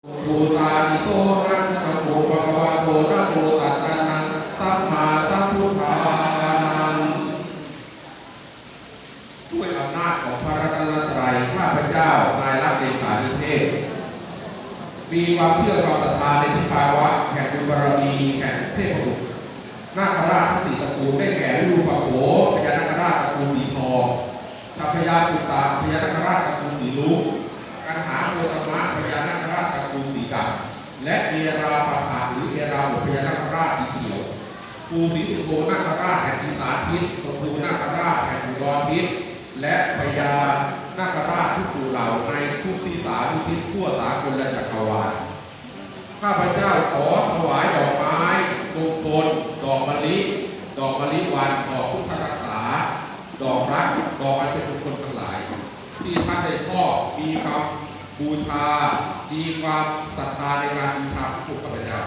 บูตานิโสรัตนะโมภะคะวะโตนะโมตัสสะนะสัมมาสัมพุทธังด้วยอำนาจของพระรัตนตรัยข้าพเจ้านายรักเลขานิเทศมีความเชื่อความศรัทธาในทิพาวะแห่งบุญบารมีแห่งเทพบุตรนาคราชทั้งสี่ตระกูลได้แก่วิรูปักโขพญานาคราชตระกูลสีทองชัพพยาปุตตะพญานาคราชตระกูลสีลุกกันหาโคตมะพญานาคราชตระกูลสีดำและเอราปะหะหรือเอราบุพญานาคราชสีเขียวปูสีสุโธนาคราชแห่งอีสานทิศตระกูลนาคราชแห่งอุดรทิศและพญานาคราชทุกหมู่เหล่าในทุกที่สาทุกทิศทั่วสากลและจักรวาลข้าพเจ้าขอถวายดอกไม้มงคลดอกมะลิวันดอกพุทธรักษาดอกรักดอกอัญชันมงคลทั้งหลายที่ท่านได้ชอบมีความบูชามีความศรัทธาในการบูชาพระพุทธเจ้า